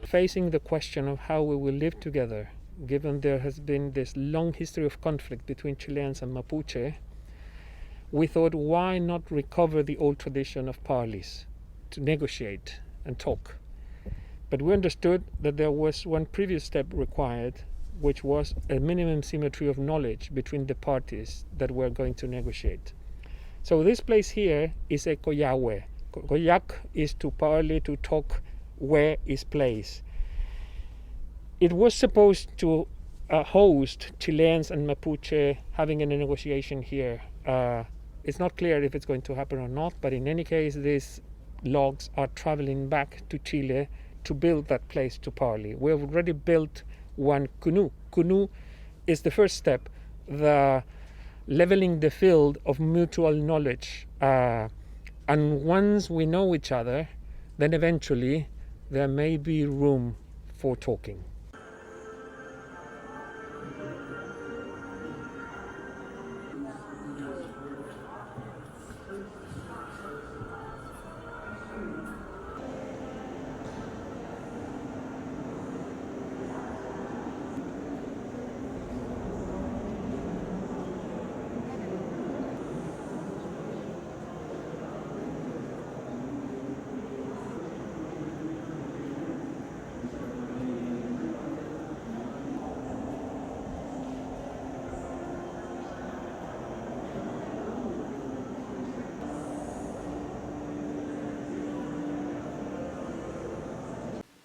Facing the question of how we will live together, given there has been this long history of conflict between Chileans and Mapuche, we thought, why not recover the old tradition of parleys, to negotiate and talk? But we understood that there was one previous step required, which was a minimum symmetry of knowledge between the parties that were going to negotiate. So this place here is a koyawe. Koyak is to parley, to talk. Where is place? It was supposed to host Chileans and Mapuche having a negotiation here. It's not clear if it's going to happen or not, but in any case, these logs are traveling back to Chile to build that place to parley. We have already built one canoe. Canoe is the first step, the leveling the field of mutual knowledge. And once we know each other, then eventually there may be room for talking.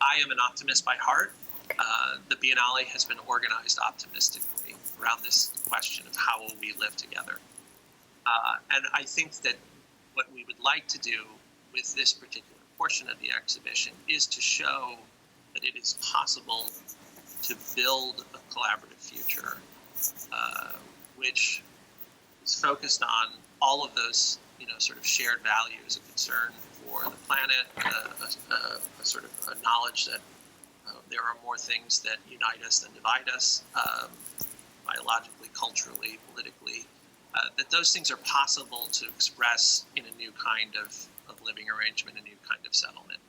I am an optimist by heart. The Biennale has been organized optimistically around this question of how will we live together. And I think that what we would like to do with this particular portion of the exhibition is to show that it is possible to build a collaborative future, which is focused on all of those, sort of shared values, a concern for the planet, a sort of a knowledge that there are more things that unite us than divide us, biologically, culturally, politically, that those things are possible to express in a new kind of living arrangement, a new kind of settlement.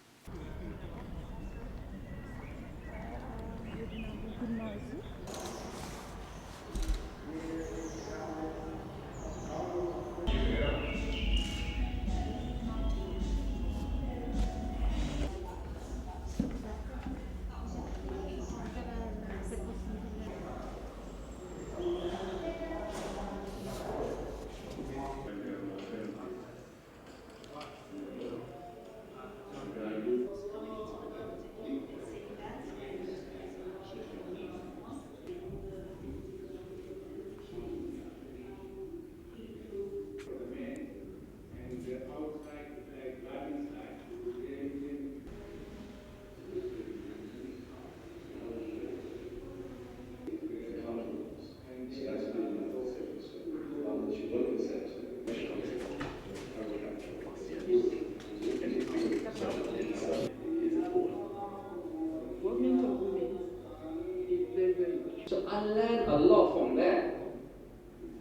So I learned a lot from that.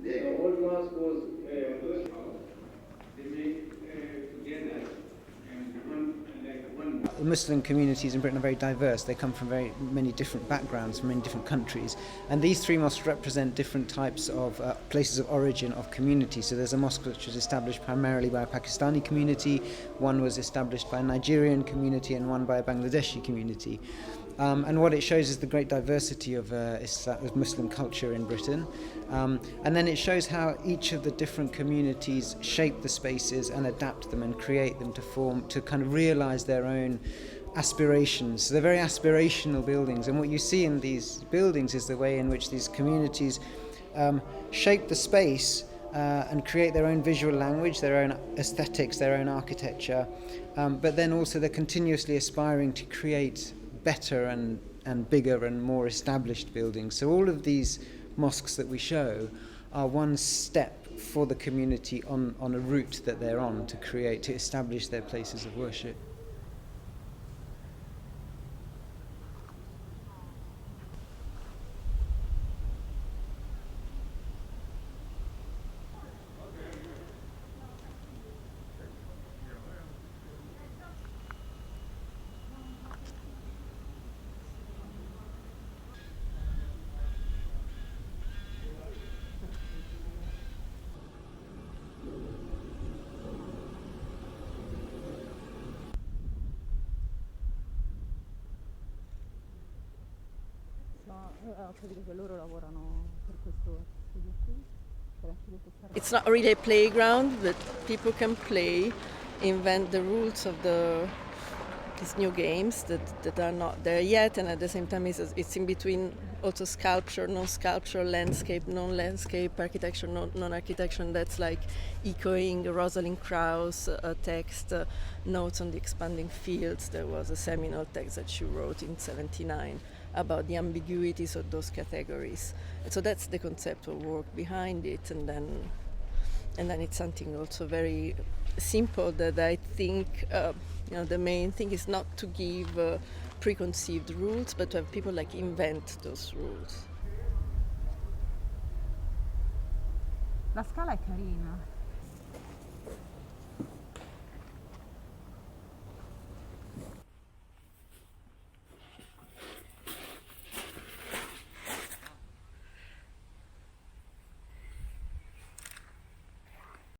The old ones was they make together and one. The Muslim communities in Britain are very diverse. They come from very many different backgrounds, from many different countries. And these three mosques represent different types of places of origin of community. So there's a mosque which was established primarily by a Pakistani community, one was established by a Nigerian community, and one by a Bangladeshi community. And what it shows is the great diversity of Muslim culture in Britain. And then it shows how each of the different communities shape the spaces and adapt them and create them to kind of realize their own aspirations. So they're very aspirational buildings, and what you see in these buildings is the way in which these communities shape the space and create their own visual language, their own aesthetics, their own architecture, but then also they're continuously aspiring to create better and bigger and more established buildings. So all of these mosques that we show are one step for the community on a route that they're on to establish their places of worship. It's not really a playground, but people can play, invent the rules of these new games that are not there yet, and at the same time it's in between also sculpture, non-sculpture, landscape, non-landscape, architecture, non-architecture, and that's like echoing Rosalind Krauss text, Notes on the Expanding Fields. There was a seminal text that she wrote in '79 about the ambiguities of those categories. And so that's the conceptual work behind it, and then it's something also very simple that I think the main thing is not to give preconceived rules, but to have people like invent those rules. La scala è carina.